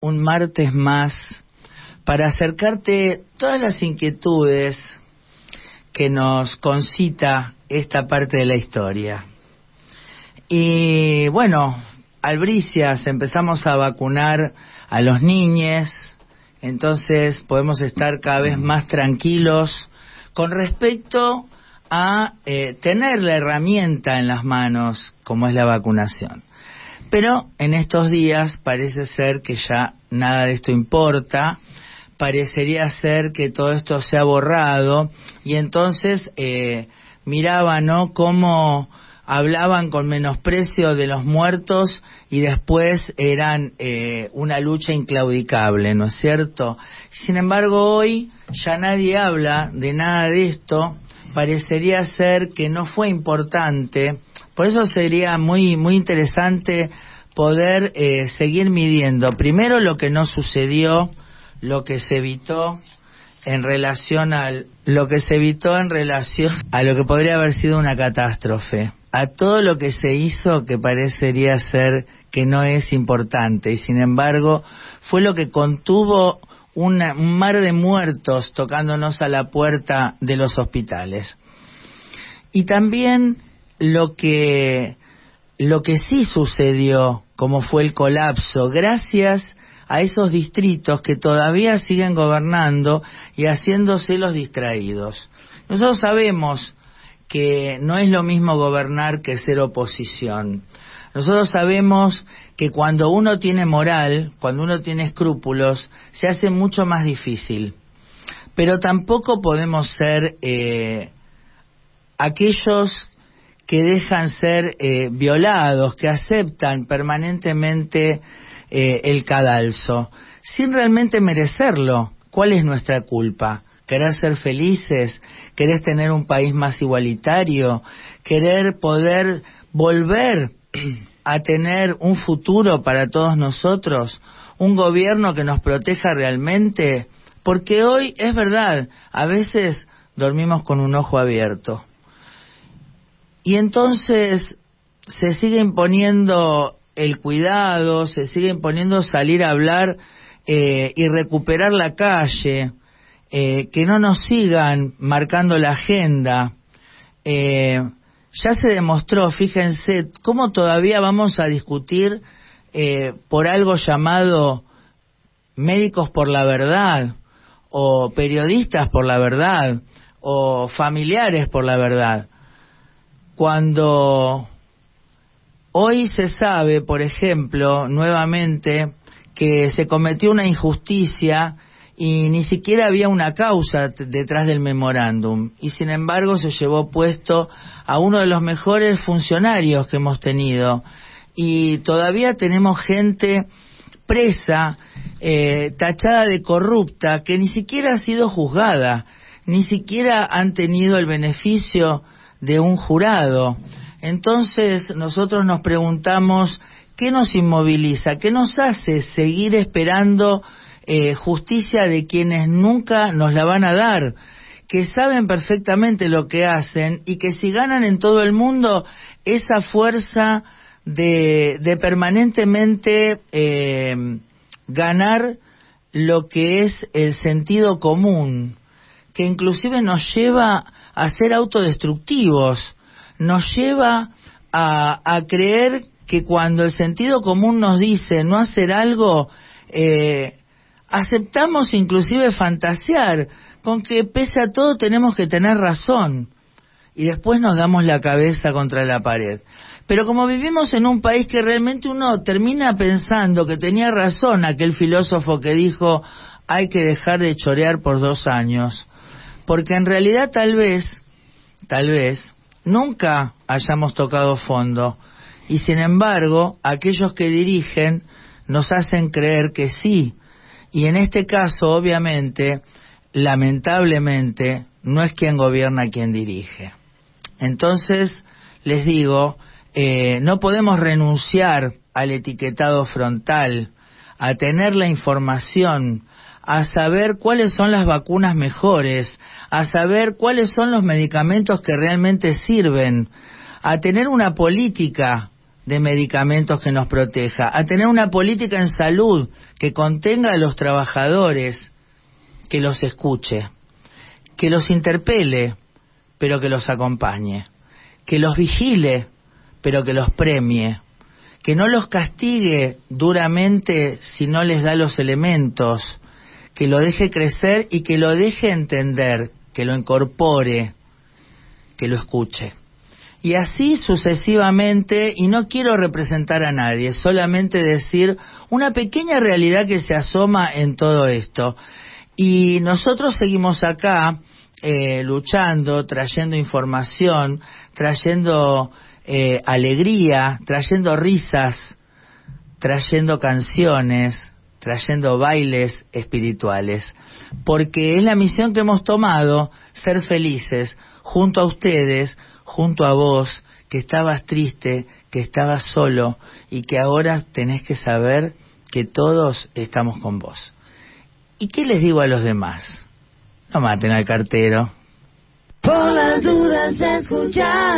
Un martes más para acercarte todas las inquietudes que nos concita esta parte de la historia. Y bueno, albricias, empezamos a vacunar a los niños, entonces podemos estar cada vez más tranquilos con respecto a tener la herramienta en las manos como es la vacunación. Pero en estos días parece ser que ya nada de esto importa, parecería ser que todo esto se ha borrado, y entonces miraba, ¿no?, cómo hablaban con menosprecio de los muertos y después eran una lucha inclaudicable, ¿no es cierto? Sin embargo, hoy ya nadie habla de nada de esto, parecería ser que no fue importante. Por eso sería muy interesante poder seguir midiendo primero lo que no sucedió, lo que se evitó en relación a lo que podría haber sido una catástrofe, a todo lo que se hizo que parecería ser que no es importante, y sin embargo fue lo que contuvo un mar de muertos tocándonos a la puerta de los hospitales. Y también lo que sí sucedió, como fue el colapso, gracias a esos distritos que todavía siguen gobernando y haciéndose los distraídos. Nosotros sabemos que no es lo mismo gobernar que ser oposición. Nosotros sabemos que cuando uno tiene moral, cuando uno tiene escrúpulos, se hace mucho más difícil. Pero tampoco podemos ser aquellos que dejan ser violados, que aceptan permanentemente el cadalso, sin realmente merecerlo. ¿Cuál es nuestra culpa? ¿Querer ser felices? ¿Querer tener un país más igualitario? ¿Querer poder volver a tener un futuro para todos nosotros? ¿Un gobierno que nos proteja realmente? Porque hoy, es verdad, a veces dormimos con un ojo abierto. Y entonces se sigue imponiendo el cuidado, se sigue imponiendo salir a hablar y recuperar la calle, que no nos sigan marcando la agenda. Ya se demostró, fíjense, cómo todavía vamos a discutir por algo llamado médicos por la verdad, o periodistas por la verdad, o familiares por la verdad. Cuando hoy se sabe, por ejemplo, nuevamente, que se cometió una injusticia y ni siquiera había una causa detrás del memorándum, y sin embargo se llevó puesto a uno de los mejores funcionarios que hemos tenido, y todavía tenemos gente presa, tachada de corrupta, que ni siquiera ha sido juzgada, ni siquiera han tenido el beneficio de un jurado. Entonces nosotros nos preguntamos, ¿qué nos inmoviliza? ¿Qué nos hace seguir esperando justicia de quienes nunca nos la van a dar? Que saben perfectamente lo que hacen, y que si ganan en todo el mundo esa fuerza de permanentemente ganar lo que es el sentido común, que inclusive nos lleva a ser autodestructivos, nos lleva a creer que cuando el sentido común nos dice no hacer algo, aceptamos inclusive fantasear con que pese a todo tenemos que tener razón, y después nos damos la cabeza contra la pared. Pero como vivimos en un país que realmente uno termina pensando que tenía razón aquel filósofo que dijo hay que dejar de chorear por 2 años, porque en realidad tal vez nunca hayamos tocado fondo, y sin embargo aquellos que dirigen nos hacen creer que sí, y en este caso obviamente, lamentablemente, no es quien gobierna quien dirige. Entonces les digo, no podemos renunciar al etiquetado frontal, a tener la información, a saber cuáles son las vacunas mejores, a saber cuáles son los medicamentos que realmente sirven, a tener una política de medicamentos que nos proteja, a tener una política en salud que contenga a los trabajadores, que los escuche, que los interpele, pero que los acompañe, que los vigile, pero que los premie, que no los castigue duramente si no les da los elementos, que lo deje crecer y que lo deje entender, que lo incorpore, que lo escuche. Y así sucesivamente, y no quiero representar a nadie, solamente decir una pequeña realidad que se asoma en todo esto. Y nosotros seguimos acá luchando, trayendo información, trayendo alegría, trayendo risas, trayendo canciones, trayendo bailes espirituales, porque es la misión que hemos tomado, ser felices junto a ustedes, junto a vos, que estabas triste, que estabas solo y que ahora tenés que saber que todos estamos con vos. ¿Y qué les digo a los demás? No maten al cartero. Por las dudas de escuchar.